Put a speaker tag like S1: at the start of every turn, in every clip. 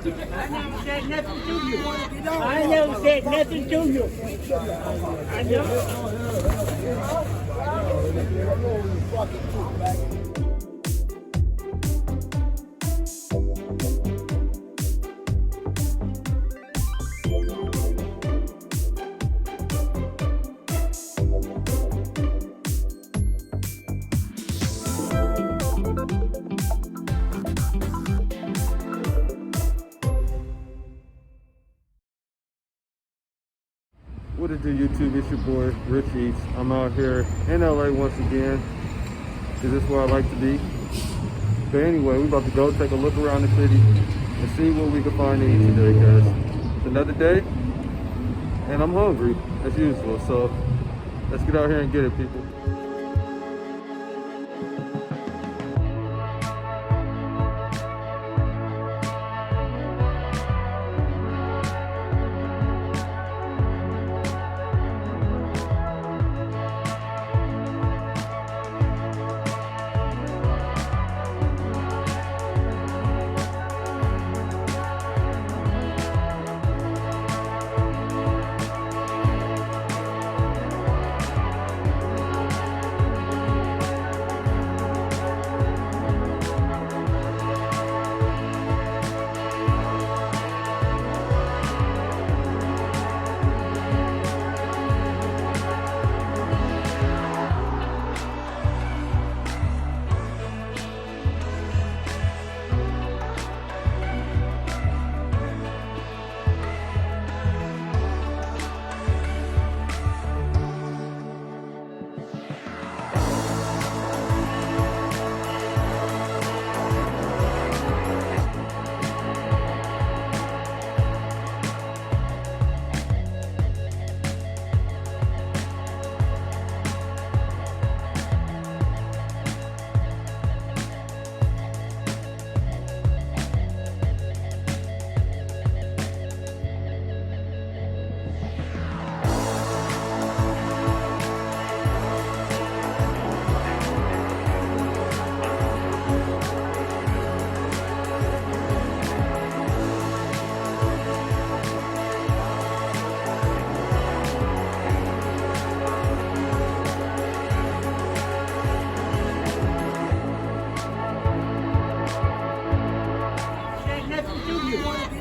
S1: I never said nothing to you. I never said nothing to you. I never.
S2: What it do, YouTube? It's your boy Rich Eats. I'm out here in LA once again because this is where I like to be. But anyway, we're about to go take a look around the city and see what we can find to eat today, guys. It's another day and I'm hungry as usual, so let's get out here and get it, people.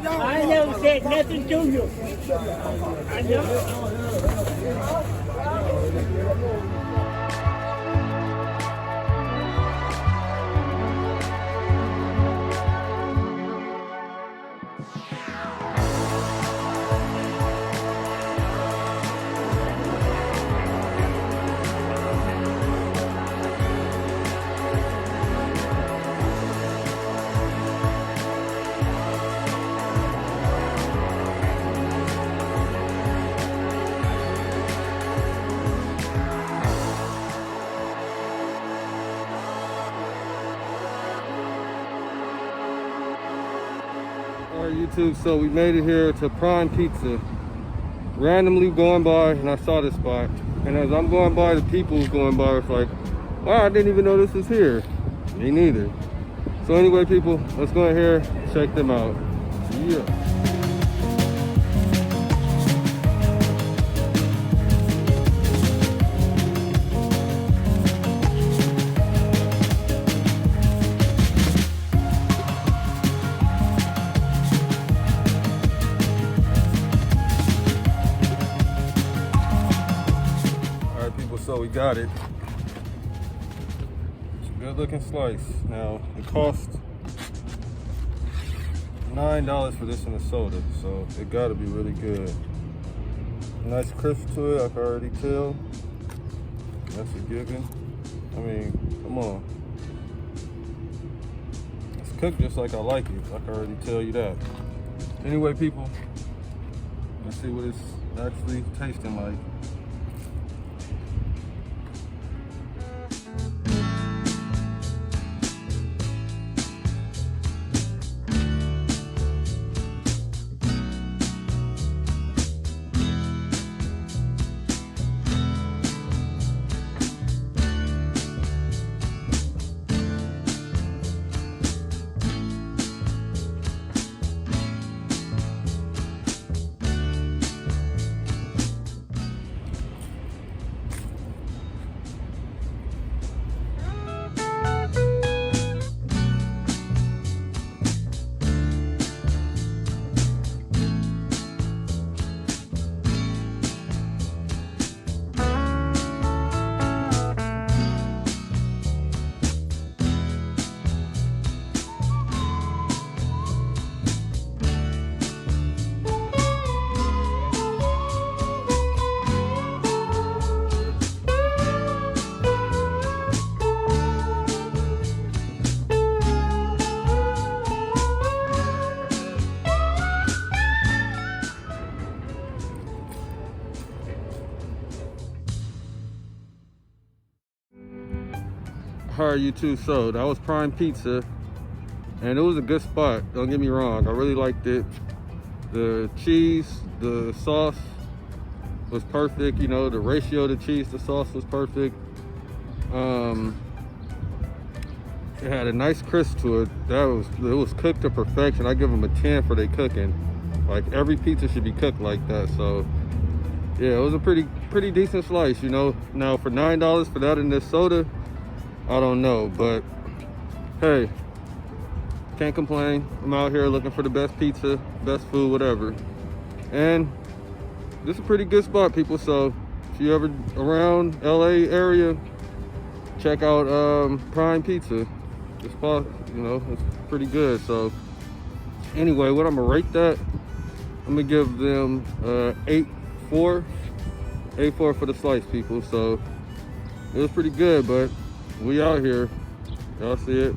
S1: I never said nothing to you. I never.
S2: Alright, YouTube, so we made it here to Prime Pizza. Randomly going by and I saw this spot, and as I'm going by, the people going by was like, wow, I didn't even know this was here. Me neither. So anyway, people, let's go in here and check them out. Yeah. So we got it. It's a good looking slice. Now it cost $9 for this and a soda, so it gotta be really good. Nice crisp to it, I can already tell. That's a given. I mean, come on. It's cooked just like I like it. I can already tell you that. Anyway, people, let's see what it's actually tasting like. hire you too. So that was Prime Pizza, and it was a good spot. Don't get me wrong, I really liked it. The cheese, the sauce was perfect. You know, the ratio of the cheese to sauce was perfect. It had a nice crisp to it. It was cooked to perfection. I give them a 10 for their cooking. Like, every pizza should be cooked like that. So yeah, it was a pretty decent slice, you know. Now for $9 for that and this soda, I don't know, but hey, can't complain. I'm out here looking for the best pizza, best food, whatever. And this is a pretty good spot, people. So if you ever around LA area, check out Prime Pizza. This spot, you know, it's pretty good. So anyway, what I'm gonna rate that, I'm gonna give them 8.4 for the slice, people. So it was pretty good, but we out here. Y'all see it.